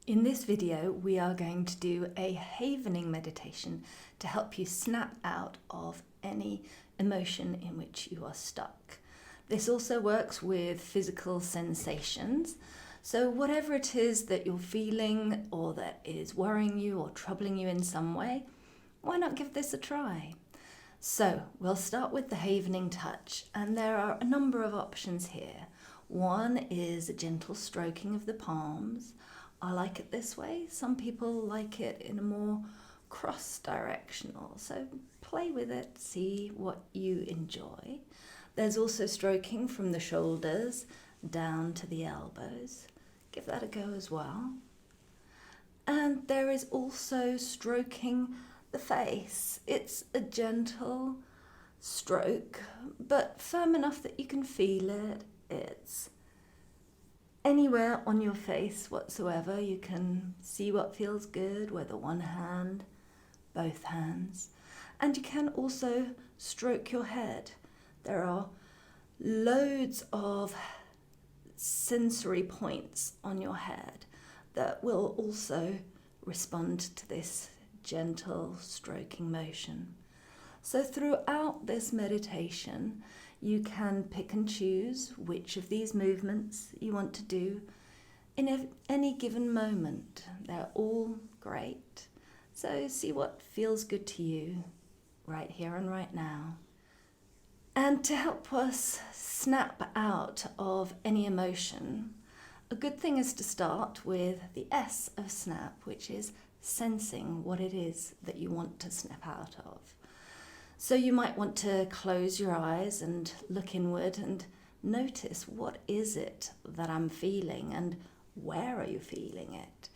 In this video, we are going to do a havening meditation to help you snap out of any emotion in which you are stuck. This also works with physical sensations. So whatever it is that you're feeling or that is worrying you or troubling you in some way, why not give this a try? So we'll start with the havening touch, and there are a number of options here. One is a gentle stroking of the palms. I like it this way. Some people like it in a more cross-directional. So play with it, see what you enjoy. There's also stroking from the shoulders down to the elbows. Give that a go as well. And there is also stroking the face. It's a gentle stroke, but firm enough that you can feel it. It's anywhere on your face whatsoever. You can see what feels good, whether one hand, both hands. And you can also stroke your head. There are loads of sensory points on your head that will also respond to this gentle stroking motion. So throughout this meditation, you can pick and choose which of these movements you want to do in any given moment. They're all great. So see what feels good to you right here and right now. And to help us snap out of any emotion, a good thing is to start with the S of snap, which is sensing what it is that you want to snap out of. So you might want to close your eyes and look inward and notice, what is it that I'm feeling and where are you feeling it?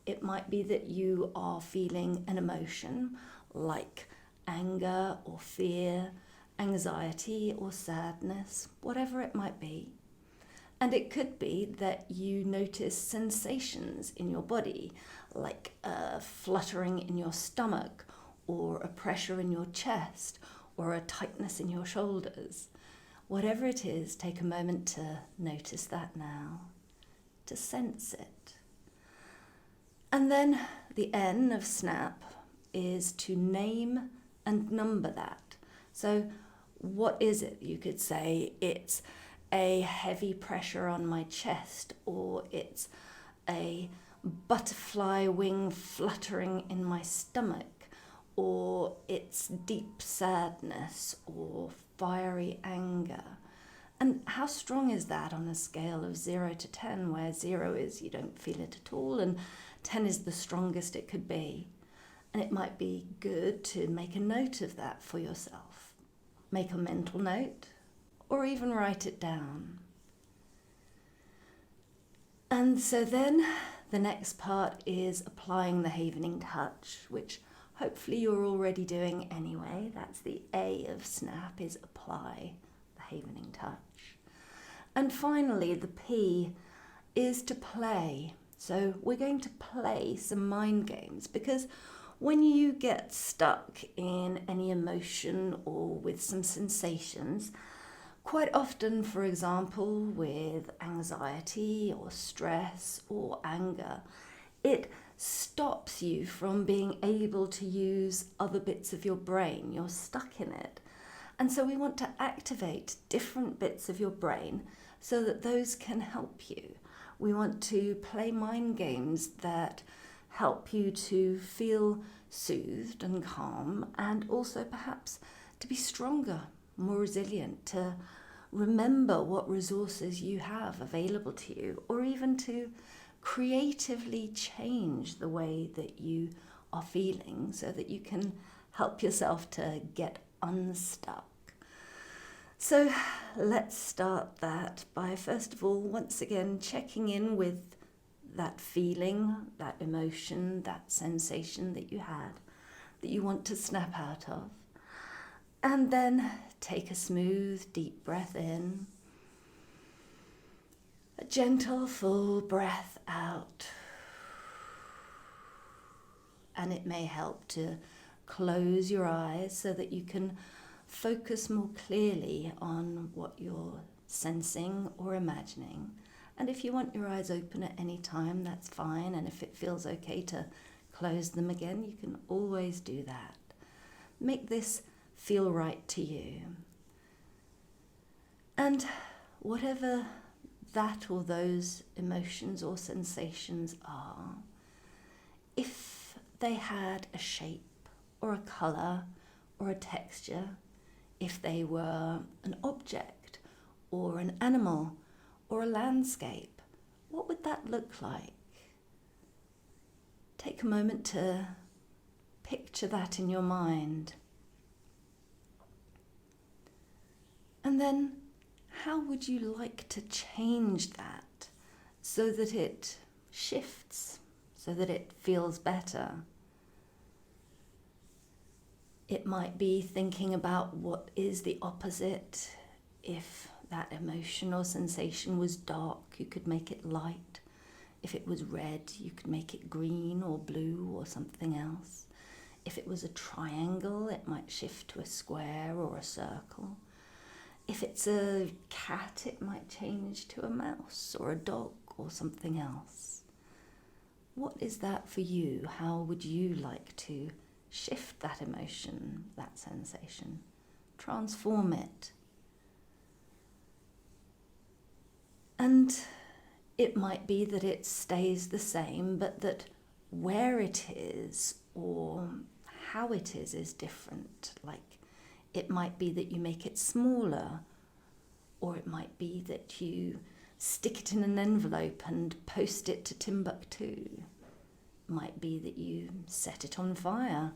It might be that you are feeling an emotion like anger or fear, anxiety or sadness, whatever it might be. And it could be that you notice sensations in your body, like a fluttering in your stomach, or a pressure in your chest, or a tightness in your shoulders. Whatever it is, take a moment to notice that now, to sense it. And then the N of snap is to name and number that. So what is it? You could say it's a heavy pressure on my chest, or it's a butterfly wing fluttering in my stomach, or it's deep sadness or fiery anger. And how strong is that on a scale of 0 to 10, where 0 is you don't feel it at all and 10 is the strongest it could be? And it might be good to make a note of that for yourself. Make a mental note or even write it down. And so then the next part is applying the havening touch, which hopefully you're already doing anyway. That's the A of snap, is apply the havening touch. And finally, the P is to play. So we're going to play some mind games, because when you get stuck in any emotion or with some sensations, quite often, for example, with anxiety or stress or anger, it stops you from being able to use other bits of your brain. You're stuck in it. And so we want to activate different bits of your brain so that those can help you. We want to play mind games that help you to feel soothed and calm, and also perhaps to be stronger, more resilient, to remember what resources you have available to you, or even to creatively change the way that you are feeling so that you can help yourself to get unstuck. So let's start that by, first of all, once again, checking in with that feeling, that emotion, that sensation that you had, that you want to snap out of. And then take a smooth, deep breath in. A gentle, full breath out. And it may help to close your eyes so that you can focus more clearly on what you're sensing or imagining. And if you want your eyes open at any time, that's fine. And if it feels okay to close them again, you can always do that. Make this feel right to you. And whatever that or those emotions or sensations are, if they had a shape or a colour or a texture, if they were an object or an animal or a landscape, what would that look like? Take a moment to picture that in your mind. And then, how would you like to change that so that it shifts, so that it feels better? It might be thinking about what is the opposite. If that emotion or sensation was dark, you could make it light. If it was red, you could make it green or blue or something else. If it was a triangle, it might shift to a square or a circle. If it's a cat, it might change to a mouse or a dog or something else. What is that for you? How would you like to shift that emotion, that sensation? Transform it. And it might be that it stays the same, but that where it is or how it is different. Like, it might be that you make it smaller, or it might be that you stick it in an envelope and post it to Timbuktu. It might be that you set it on fire,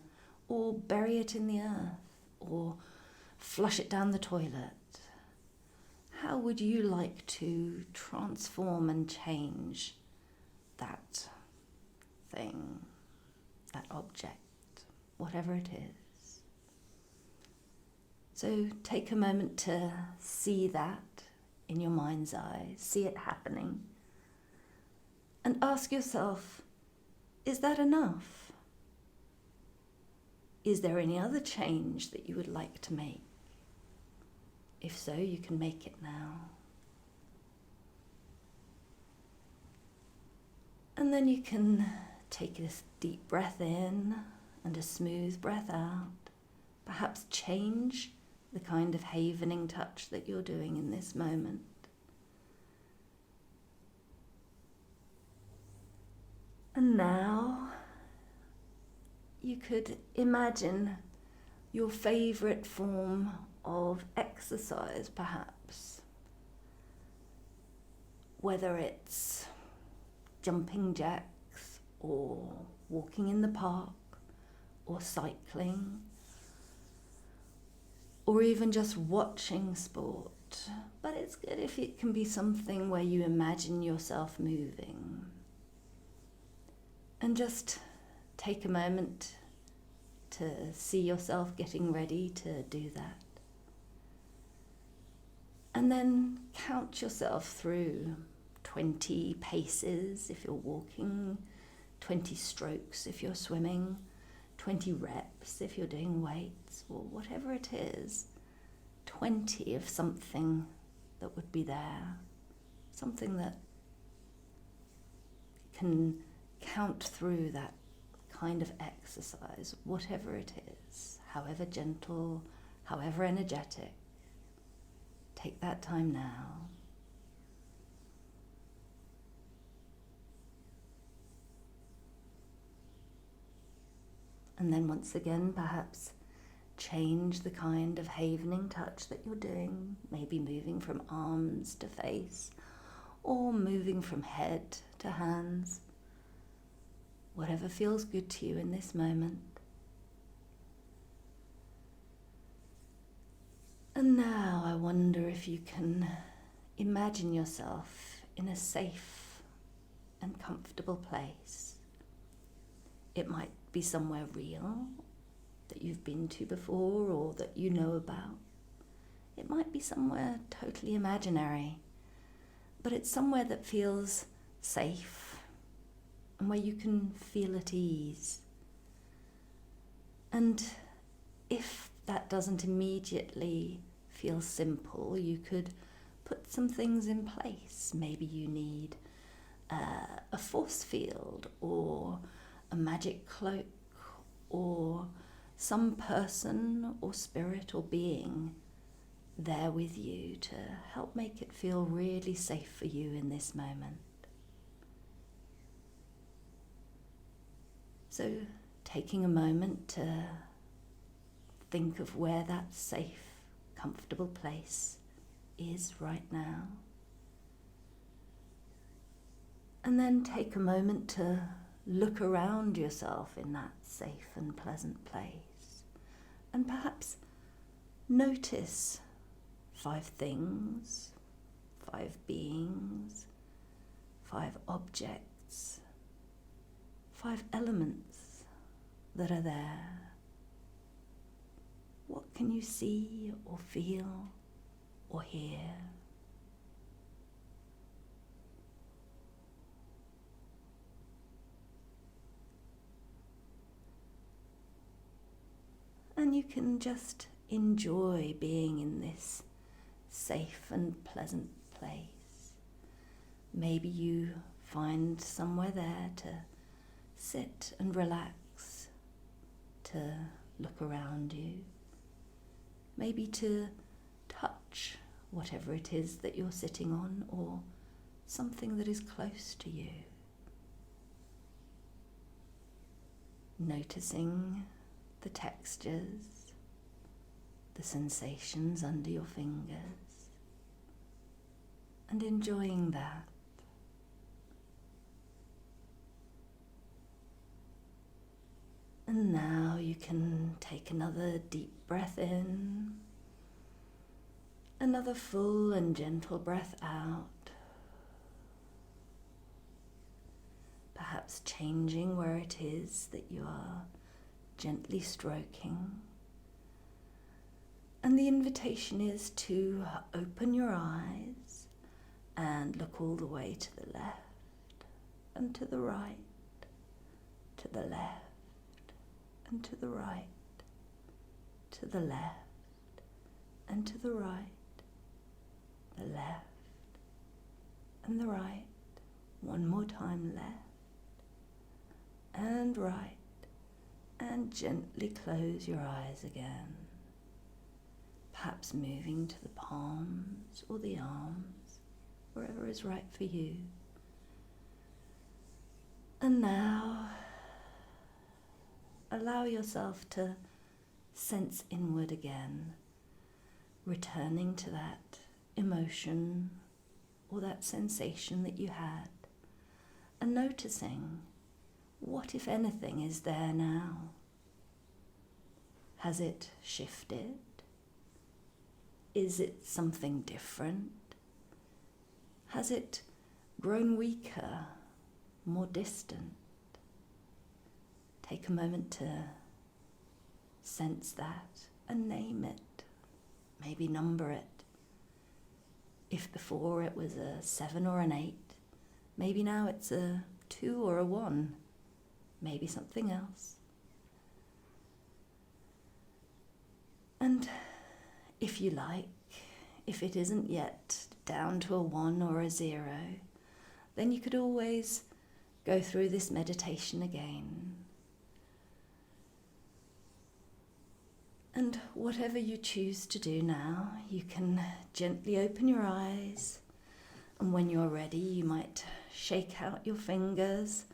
or bury it in the earth, or flush it down the toilet. How would you like to transform and change that thing, that object, whatever it is? So take a moment to see that in your mind's eye, see it happening, and ask yourself, is that enough? Is there any other change that you would like to make? If so, you can make it now. And then you can take a deep breath in and a smooth breath out. Perhaps change the kind of havening touch that you're doing in this moment. And now you could imagine your favourite form of exercise, perhaps. Whether it's jumping jacks or walking in the park or cycling or even just watching sport. But it's good if it can be something where you imagine yourself moving. And just take a moment to see yourself getting ready to do that. And then count yourself through 20 paces if you're walking, 20 strokes if you're swimming, 20 reps if you're doing weights, or whatever it is. 20 of something that would be there, something that can count through that kind of exercise, whatever it is, however gentle, however energetic. Take that time now. And then once again, perhaps change the kind of havening touch that you're doing, maybe moving from arms to face, or moving from head to hands, whatever feels good to you in this moment. And now I wonder if you can imagine yourself in a safe and comfortable place. It might be somewhere real that you've been to before or that you know about. It might be somewhere totally imaginary, but it's somewhere that feels safe and where you can feel at ease. And if that doesn't immediately feel simple, you could put some things in place. Maybe you need a force field or a magic cloak or some person or spirit or being there with you to help make it feel really safe for you in this moment. So taking a moment to think of where that safe, comfortable place is right now. And then take a moment to look around yourself in that safe and pleasant place. And perhaps notice 5 things, 5 beings, 5 objects, 5 elements that are there. What can you see or feel or hear? And you can just enjoy being in this safe and pleasant place. Maybe you find somewhere there to sit and relax, to look around you, maybe to touch whatever it is that you're sitting on or something that is close to you. Noticing the textures, the sensations under your fingers, and enjoying that. And now you can take another deep breath in, another full and gentle breath out, perhaps changing where it is that you are gently stroking. And the invitation is to open your eyes and look all the way to the left and to the right, to the left and to the right, to the left and to the right, the left and the right. One more time, left and right. And gently close your eyes again, perhaps moving to the palms or the arms, wherever is right for you. And now, allow yourself to sense inward again, returning to that emotion or that sensation that you had, and noticing what, if anything, is there now. Has it shifted? Is it something different? Has it grown weaker, more distant? Take a moment to sense that and name it. Maybe number it. If before it was a 7 or an 8, maybe now it's a 2 or a 1. Maybe something else. And if you like, if it isn't yet down to a 1 or a 0, then you could always go through this meditation again. And whatever you choose to do now, you can gently open your eyes, and when you're ready, you might shake out your fingers,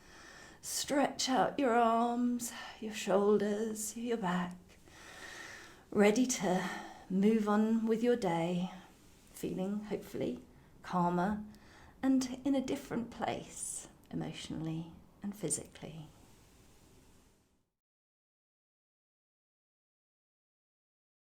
stretch out your arms, your shoulders, your back, ready to move on with your day, feeling hopefully calmer and in a different place emotionally and physically.